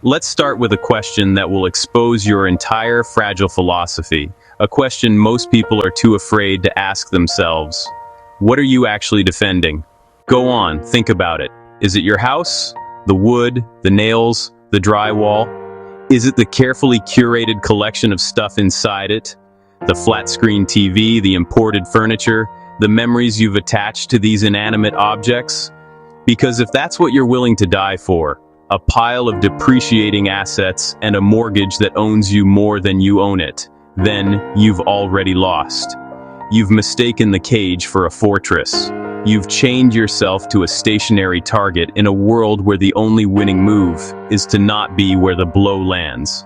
Let's start with a question that will expose your entire fragile philosophy, a question most people are too afraid to ask themselves. What are you actually defending? Go on, think about it. Is it your house? The wood? The nails? The drywall? Is it the carefully curated collection of stuff inside it? The flat-screen TV, the imported furniture, the memories you've attached to these inanimate objects? Because if that's what you're willing to die for, a pile of depreciating assets and a mortgage that owns you more than you own it, then you've already lost. You've mistaken the cage for a fortress. You've chained yourself to a stationary target in a world where the only winning move is to not be where the blow lands.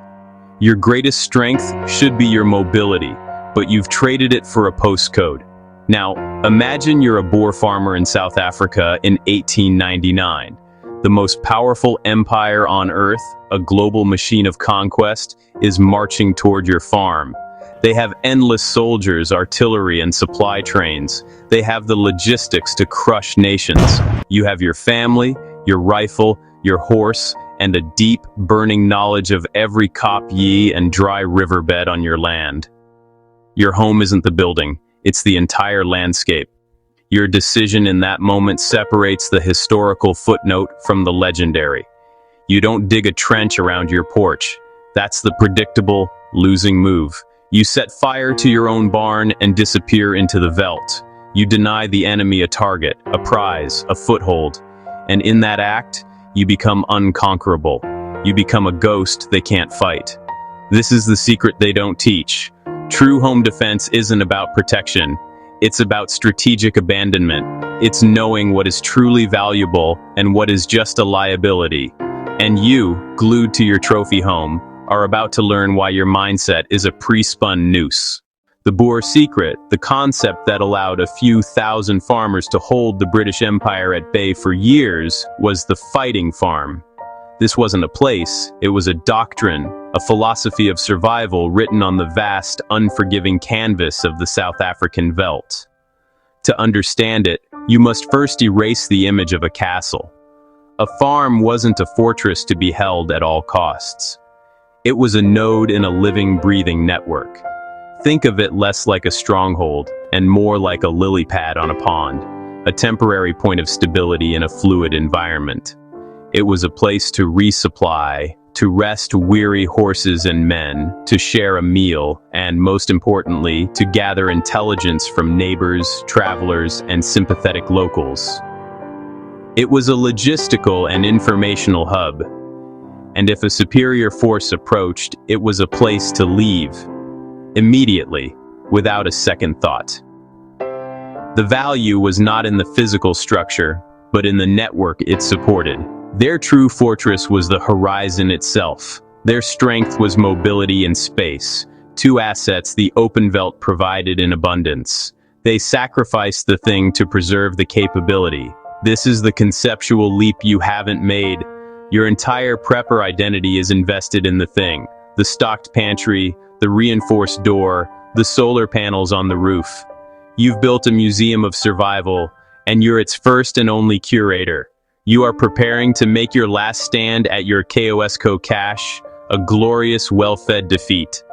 Your greatest strength should be your mobility, but you've traded it for a postcode. Now, imagine you're a Boer farmer in South Africa in 1899. The most powerful empire on Earth, a global machine of conquest, is marching toward your farm. They have endless soldiers, artillery, and supply trains. They have the logistics to crush nations. You have your family, your rifle, your horse, and a deep, burning knowledge of every kopje and dry riverbed on your land. Your home isn't the building, it's the entire landscape. Your decision in that moment separates the historical footnote from the legendary. You don't dig a trench around your porch. That's the predictable, losing move. You set fire to your own barn and disappear into the veldt. You deny the enemy a target, a prize, a foothold. And in that act, you become unconquerable. You become a ghost they can't fight. This is the secret they don't teach. True home defense isn't about protection. It's about strategic abandonment. It's knowing what is truly valuable and what is just a liability. And you, glued to your trophy home, are about to learn why your mindset is a pre-spun noose. The Boer secret, the concept that allowed a few thousand farmers to hold the British Empire at bay for years, was the fighting farm. This wasn't a place, it was a doctrine, a philosophy of survival written on the vast, unforgiving canvas of the South African veldt. To understand it, you must first erase the image of a castle. A farm wasn't a fortress to be held at all costs. It was a node in a living, breathing network. Think of it less like a stronghold and more like a lily pad on a pond, a temporary point of stability in a fluid environment. It was a place to resupply, to rest weary horses and men, to share a meal, and most importantly, to gather intelligence from neighbors, travelers, and sympathetic locals. It was a logistical and informational hub, and if a superior force approached, it was a place to leave, immediately, without a second thought. The value was not in the physical structure, but in the network it supported. Their true fortress was the horizon itself. Their strength was mobility in space, two assets the open veldt provided in abundance. They sacrificed the thing to preserve the capability. This is the conceptual leap you haven't made. Your entire prepper identity is invested in the thing. The stocked pantry, the reinforced door, the solar panels on the roof. You've built a museum of survival, and you're its first and only curator. You are preparing to make your last stand at your Kosco cache, a glorious, well-fed defeat.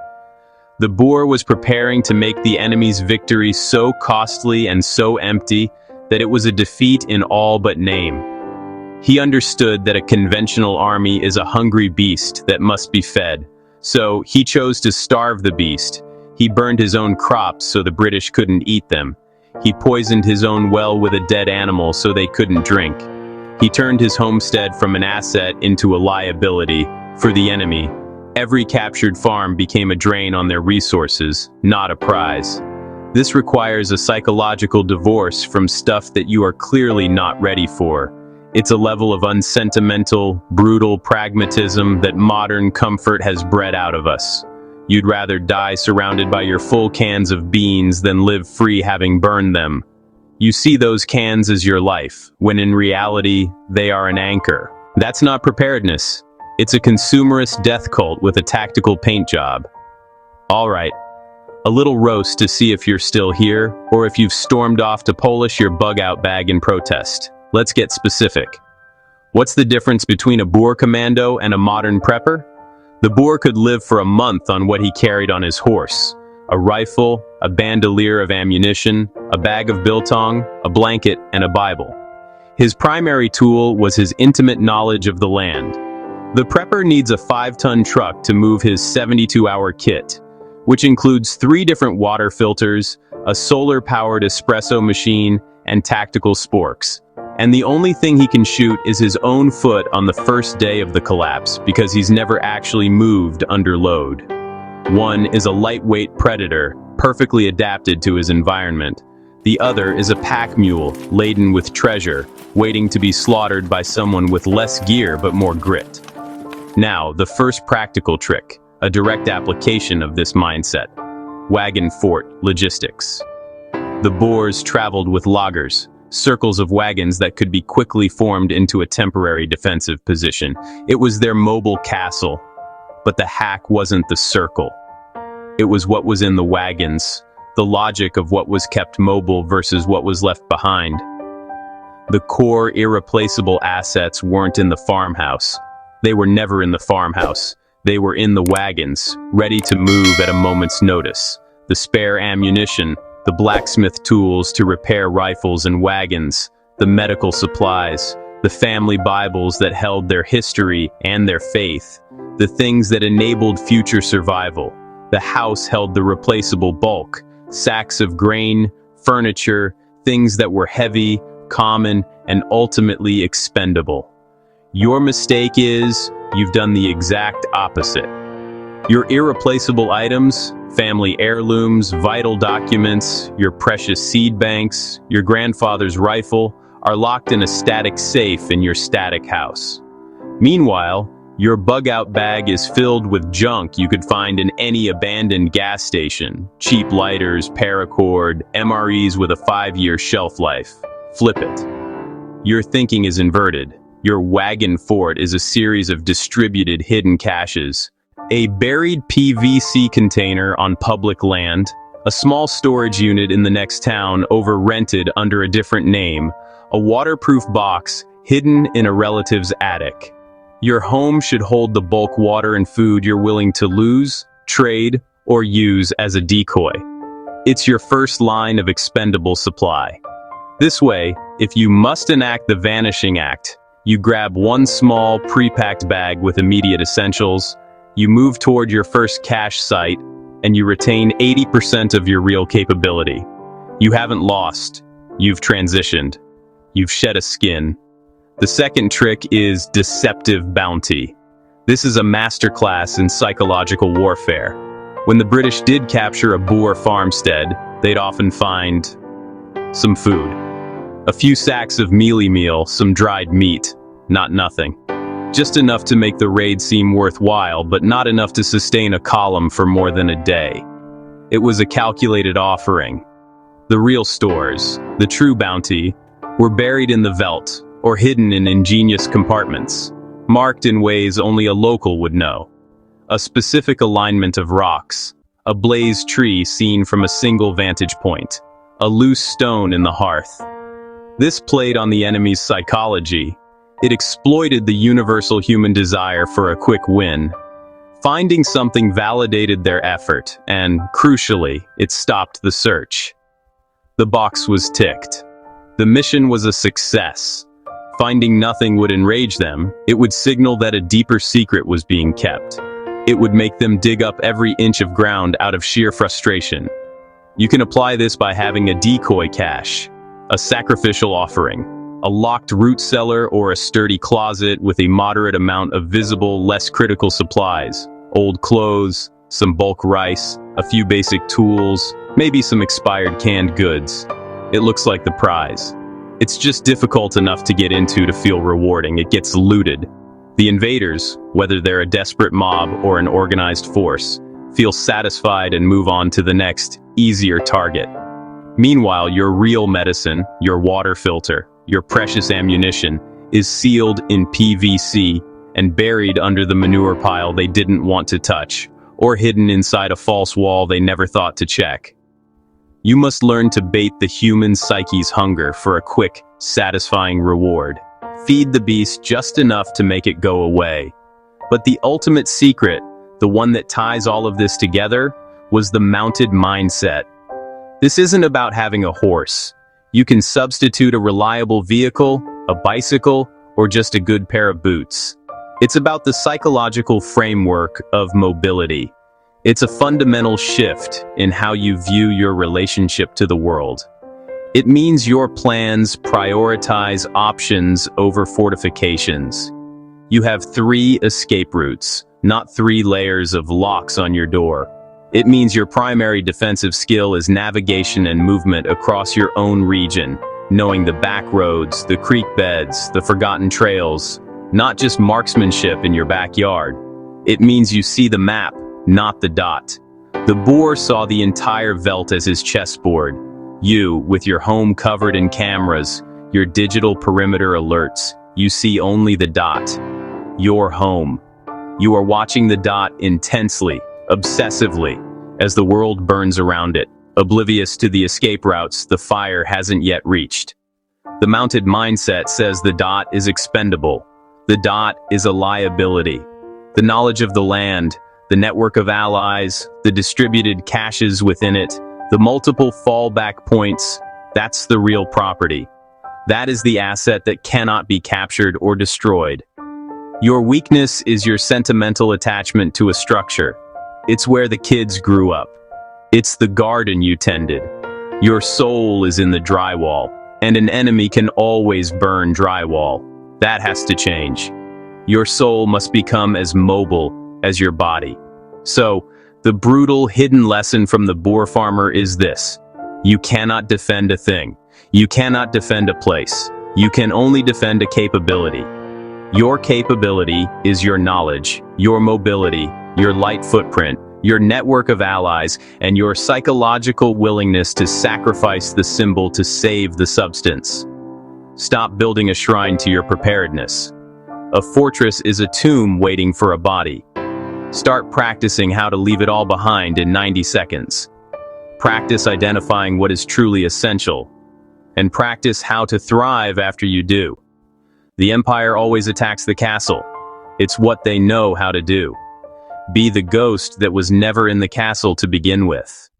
The Boer was preparing to make the enemy's victory so costly and so empty that it was a defeat in all but name. He understood that a conventional army is a hungry beast that must be fed, so he chose to starve the beast. He burned his own crops so the British couldn't eat them. He poisoned his own well with a dead animal so they couldn't drink. He turned his homestead from an asset into a liability for the enemy. Every captured farm became a drain on their resources, not a prize. This requires a psychological divorce from stuff that you are clearly not ready for. It's a level of unsentimental, brutal pragmatism that modern comfort has bred out of us. You'd rather die surrounded by your full cans of beans than live free having burned them. You see those cans as your life, when in reality, they are an anchor. That's not preparedness. It's a consumerist death cult with a tactical paint job. All right, a little roast to see if you're still here, or if you've stormed off to polish your bug-out bag in protest. Let's get specific. What's the difference between a Boer commando and a modern prepper? The Boer could live for a month on what he carried on his horse: a rifle, a bandolier of ammunition, a bag of biltong, a blanket, and a Bible. His primary tool was his intimate knowledge of the land. The prepper needs a 5-ton truck to move his 72-hour kit, which includes 3 different water filters, a solar-powered espresso machine, and tactical sporks. And the only thing he can shoot is his own foot on the first day of the collapse, because he's never actually moved under load. One is a lightweight predator, perfectly adapted to his environment. The other is a pack mule, laden with treasure, waiting to be slaughtered by someone with less gear but more grit. Now, the first practical trick, a direct application of this mindset. Wagon Fort logistics. The Boers traveled with lagers, circles of wagons that could be quickly formed into a temporary defensive position. It was their mobile castle. But the hack wasn't the circle. It was what was in the wagons, the logic of what was kept mobile versus what was left behind. The core irreplaceable assets weren't in the farmhouse. They were never in the farmhouse. They were in the wagons, ready to move at a moment's notice. The spare ammunition, the blacksmith tools to repair rifles and wagons, the medical supplies, the family Bibles that held their history and their faith, the things that enabled future survival. The house held the replaceable bulk, sacks of grain, furniture, things that were heavy, common, and ultimately expendable. Your mistake is, you've done the exact opposite. Your irreplaceable items, family heirlooms, vital documents, your precious seed banks, your grandfather's rifle, are locked in a static safe in your static house. Meanwhile, your bug-out bag is filled with junk you could find in any abandoned gas station. Cheap lighters, paracord, MREs with a 5-year shelf life. Flip it. Your thinking is inverted. Your Wagon Fort is a series of distributed hidden caches. A buried PVC container on public land, a small storage unit in the next town over-rented under a different name, a waterproof box hidden in a relative's attic. Your home should hold the bulk water and food you're willing to lose, trade, or use as a decoy. It's your first line of expendable supply. This way, if you must enact the Vanishing Act, you grab one small, pre-packed bag with immediate essentials, you move toward your first cache site, and you retain 80% of your real capability. You haven't lost. You've transitioned. You've shed a skin. The second trick is Deceptive Bounty. This is a masterclass in psychological warfare. When the British did capture a Boer farmstead, they'd often find some food. A few sacks of mealie meal, some dried meat, not nothing. Just enough to make the raid seem worthwhile, but not enough to sustain a column for more than a day. It was a calculated offering. The real stores, the true bounty, were buried in the veldt, or hidden in ingenious compartments, marked in ways only a local would know. A specific alignment of rocks, a blazed tree seen from a single vantage point, a loose stone in the hearth. This played on the enemy's psychology. It exploited the universal human desire for a quick win. Finding something validated their effort, and, crucially, it stopped the search. The box was ticked. The mission was a success. Finding nothing would enrage them. It would signal that a deeper secret was being kept. It would make them dig up every inch of ground out of sheer frustration. You can apply this by having a decoy cache, a sacrificial offering, a locked root cellar, or a sturdy closet with a moderate amount of visible, less critical supplies. Old clothes, some bulk rice, a few basic tools, maybe some expired canned goods. It looks like the prize. It's just difficult enough to get into to feel rewarding. It gets looted. The invaders, whether they're a desperate mob or an organized force, feel satisfied and move on to the next, easier target. Meanwhile, your real medicine, your water filter, your precious ammunition, is sealed in PVC and buried under the manure pile they didn't want to touch, or hidden inside a false wall they never thought to check. You must learn to bait the human psyche's hunger for a quick, satisfying reward. feed the beast just enough to make it go away. But the ultimate secret, the one that ties all of this together, was the mounted mindset. This isn't about having a horse. You can substitute a reliable vehicle, a bicycle, or just a good pair of boots. It's about the psychological framework of mobility. It's a fundamental shift in how you view your relationship to the world. It means your plans prioritize options over fortifications. You have 3 escape routes, not 3 layers of locks on your door. It means your primary defensive skill is navigation and movement across your own region, knowing the back roads, the creek beds, the forgotten trails, not just marksmanship in your backyard. It means you see the map, not the dot. The Boer saw the entire veldt as his chessboard. You, with your home covered in cameras, your digital perimeter alerts, you see only the dot. Your home. You are watching the dot intensely, obsessively, as the world burns around it, oblivious to the escape routes the fire hasn't yet reached. The mounted mindset says the dot is expendable. The dot is a liability. The knowledge of the land, the network of allies, the distributed caches within it, the multiple fallback points, that's the real property. That is the asset that cannot be captured or destroyed. Your weakness is your sentimental attachment to a structure. It's where the kids grew up. It's the garden you tended. Your soul is in the drywall, and an enemy can always burn drywall. That has to change. Your soul must become as mobile as your body. So, the brutal, hidden lesson from the Boer farmer is this. You cannot defend a thing. You cannot defend a place. You can only defend a capability. Your capability is your knowledge, your mobility, your light footprint, your network of allies, and your psychological willingness to sacrifice the symbol to save the substance. Stop building a shrine to your preparedness. A fortress is a tomb waiting for a body. Start practicing how to leave it all behind in 90 seconds. Practice identifying what is truly essential. And practice how to thrive after you do. The Empire always attacks the castle. It's what they know how to do. Be the ghost that was never in the castle to begin with.